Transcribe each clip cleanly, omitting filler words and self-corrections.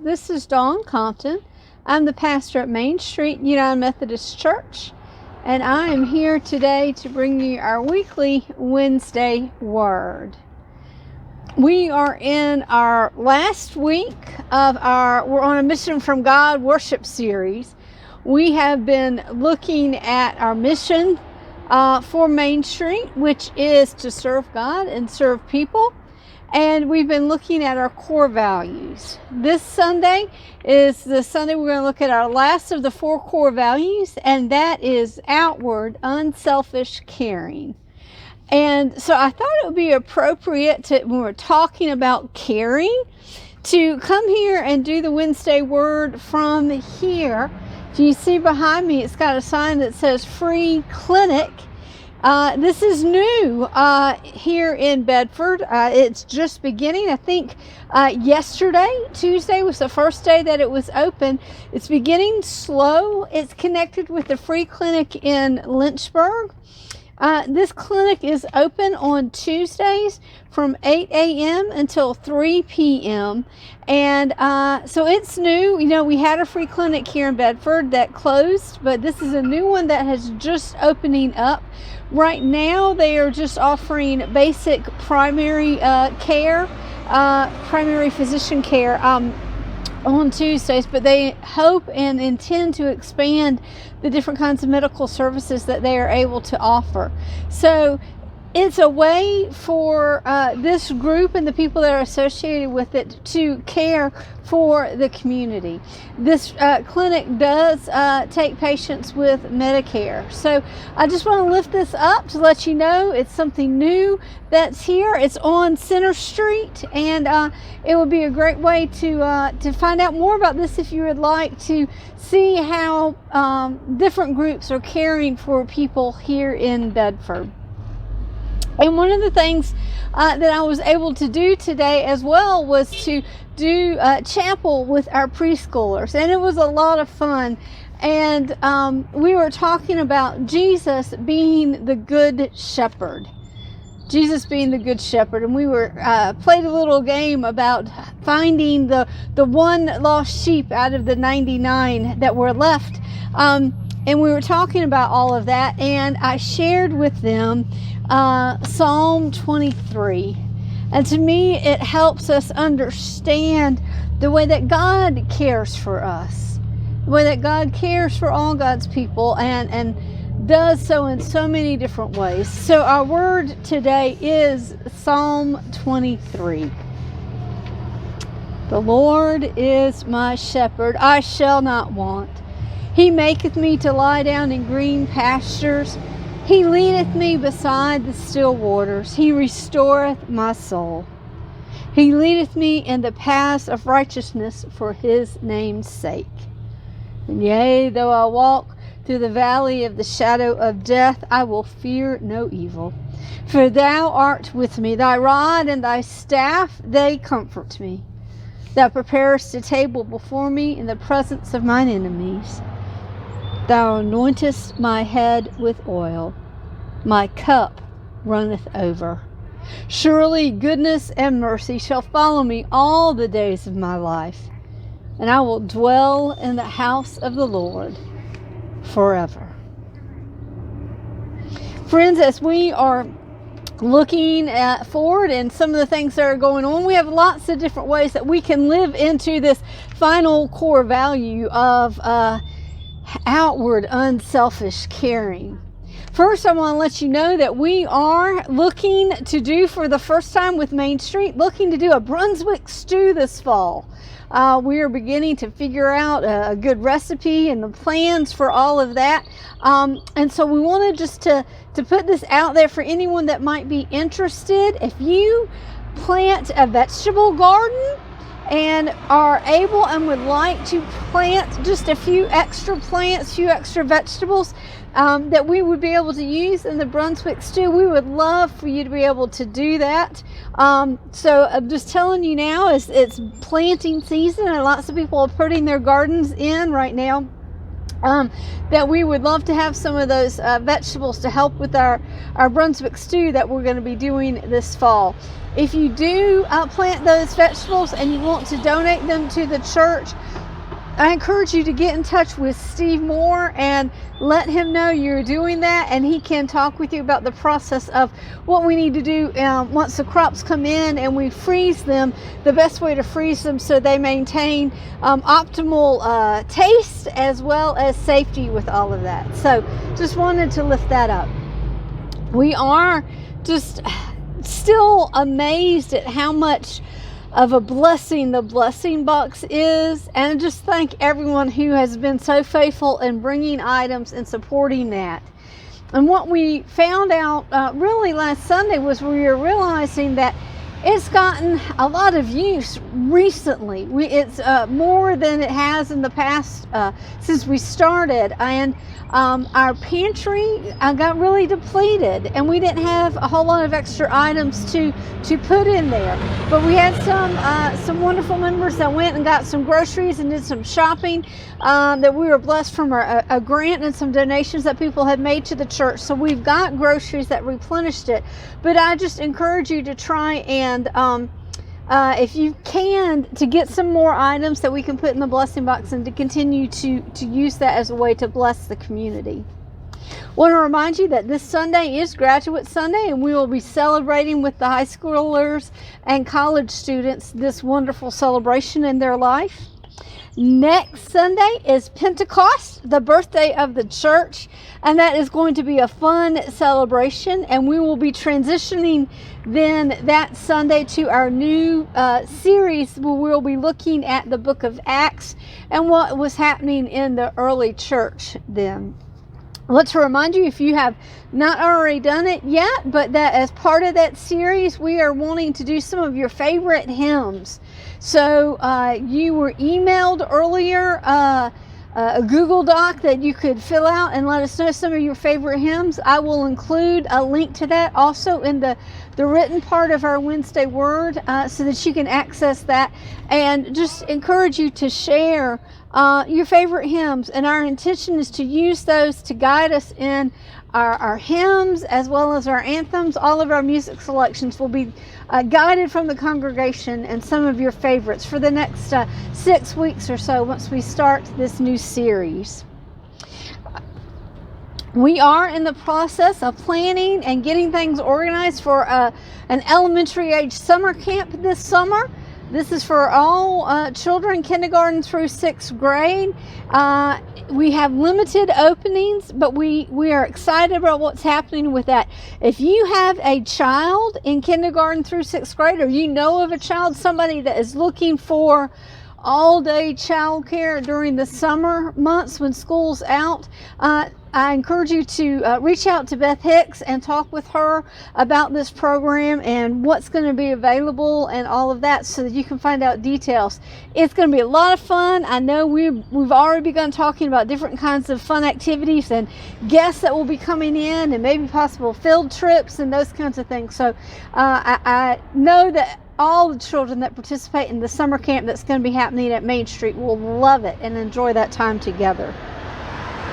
This is Dawn Compton. I'm the pastor at Main Street United Methodist Church, and I am here today to bring you our weekly Wednesday Word. We are in our last week of We're on a Mission from God worship series. We have been looking at our mission for Main Street, which is to serve God and serve people. And we've been looking at our core values. This Sunday is the Sunday we're going to look at our last of the 4 core values, and that is outward, unselfish caring. And so I thought it would be appropriate to, when we're talking about caring, to come here and do the Wednesday Word from here. If you see behind me, it's got a sign that says Free Clinic. This is new here in Bedford. It's just beginning. I think yesterday, Tuesday, was the first day that it was open. It's beginning slow. It's connected with the Free Clinic in Lynchburg. This clinic is open on Tuesdays from 8 a.m. until 3 p.m. And so it's new. You know, we had a free clinic here in Bedford that closed, but this is a new one that has just opening up. Right now, they are just offering basic primary care, primary physician care on Tuesdays, but they hope and intend to expand the different kinds of medical services that they are able to offer. So it's a way for this group and the people that are associated with it to care for the community. This clinic does take patients with Medicare. So I just want to lift this up to let you know it's something new that's here. It's on Center Street, and it would be a great way to find out more about this if you would like to see how different groups are caring for people here in Bedford. And one of the things that I was able to do today as well was to do chapel with our preschoolers, and it was a lot of fun. And we were talking about Jesus being the good shepherd. Jesus being the good shepherd, and we were played a little game about finding the one lost sheep out of the 99 that were left. And we were talking about all of that, and I shared with them Psalm 23. And to me, it helps us understand the way that God cares for us, the way that God cares for all God's people, and does so in so many different ways. So our word today is Psalm 23. The Lord is my shepherd, I shall not want. He maketh me to lie down in green pastures. He leadeth me beside the still waters. He restoreth my soul. He leadeth me in the paths of righteousness for his name's sake. And yea, though I walk through the valley of the shadow of death, I will fear no evil. For thou art with me. Thy rod and thy staff, they comfort me. Thou preparest a table before me in the presence of mine enemies. Thou anointest my head with oil. My cup runneth over. Surely goodness and mercy shall follow me all the days of my life, and I will dwell in the house of the Lord forever. Friends, as we are looking forward and some of the things that are going on, we have lots of different ways that we can live into this final core value of outward, unselfish caring. First, I want to let you know that we are looking to do, for the first time with Main Street, looking to do a Brunswick stew this fall. We are beginning to figure out a good recipe and the plans for all of that. And so we wanted just to put this out there for anyone that might be interested. If you plant a vegetable garden and are able and would like to plant just a few extra plants, few extra vegetables that we would be able to use in the Brunswick stew, we would love for you to be able to do that. So I'm just telling you now, it's planting season, and lots of people are putting their gardens in right now. that we would love to have some of those vegetables to help with our Brunswick stew that we're going to be doing this fall. If you do plant those vegetables and you want to donate them to the church, I encourage you to get in touch with Steve Moore and let him know you're doing that, and he can talk with you about the process of what we need to do once the crops come in and we freeze them, the best way to freeze them so they maintain optimal taste as well as safety with all of that. So just wanted to lift that up. We are just still amazed at how much of a blessing the blessing box is, and just thank everyone who has been so faithful in bringing items and supporting that. And what we found out really last Sunday was we were realizing that it's gotten a lot of use recently. It's more than it has in the past since we started, and our pantry got really depleted, and we didn't have a whole lot of extra items to put in there. But we had some wonderful members that went and got some groceries and did some shopping that we were blessed from a grant and some donations that people had made to the church. So we've got groceries that replenished it. But I just encourage you to try and if you can, to get some more items that we can put in the blessing box and to continue to use that as a way to bless the community. Want to remind you that this Sunday is Graduate Sunday, and we will be celebrating with the high schoolers and college students this wonderful celebration in their life. Next Sunday is Pentecost, the birthday of the church, and that is going to be a fun celebration, and we will be transitioning then that Sunday to our new series where we'll be looking at the book of Acts and what was happening in the early church then. I want to remind you, if you have not already done it yet, but that as part of that series, we are wanting to do some of your favorite hymns. So you were emailed earlier a Google Doc that you could fill out and let us know some of your favorite hymns. I will include a link to that also in the written part of our Wednesday Word so that you can access that, and just encourage you to share your favorite hymns. And our intention is to use those to guide us in our hymns as well as our anthems. All of our music selections will be guided from the congregation and some of your favorites for the next 6 weeks or so once we start this new series. We are in the process of planning and getting things organized for an elementary age summer camp this summer. This is for all children, kindergarten through 6th grade. We have limited openings, but we are excited about what's happening with that. If you have a child in kindergarten through 6th grade, or you know of a child, somebody that is looking for all-day child care during the summer months when school's out, I encourage you to reach out to Beth Hicks and talk with her about this program and what's going to be available and all of that so that you can find out details. It's going to be a lot of fun. I know we've already begun talking about different kinds of fun activities and guests that will be coming in and maybe possible field trips and those kinds of things. So I know that all the children that participate in the summer camp that's going to be happening at Main Street will love it and enjoy that time together.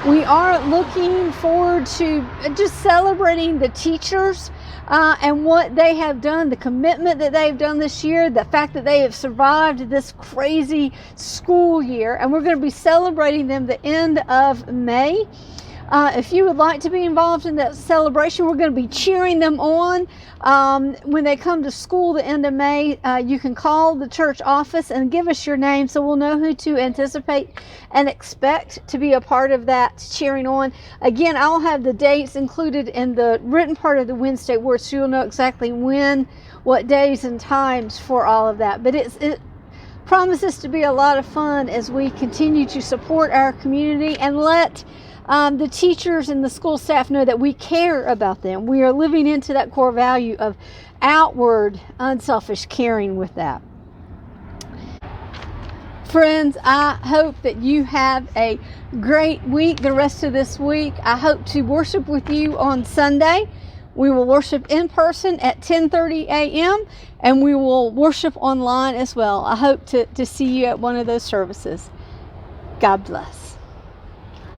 We are looking forward to just celebrating the teachers and what they have done, the commitment that they've done this year, the fact that they have survived this crazy school year, and we're going to be celebrating them the end of May. If you would like to be involved in that celebration, we're going to be cheering them on when they come to school the end of May. You can call the church office and give us your name so we'll know who to anticipate and expect to be a part of that cheering on. Again, I'll have the dates included in the written part of the Wednesday Word so you'll know exactly when, what days and times for all of that. But it promises to be a lot of fun as we continue to support our community and let the teachers and the school staff know that we care about them. We are living into that core value of outward, unselfish caring with that. Friends, I hope that you have a great week the rest of this week. I hope to worship with you on Sunday. We will worship in person at 10:30 a.m. and we will worship online as well. I hope to see you at one of those services. God bless.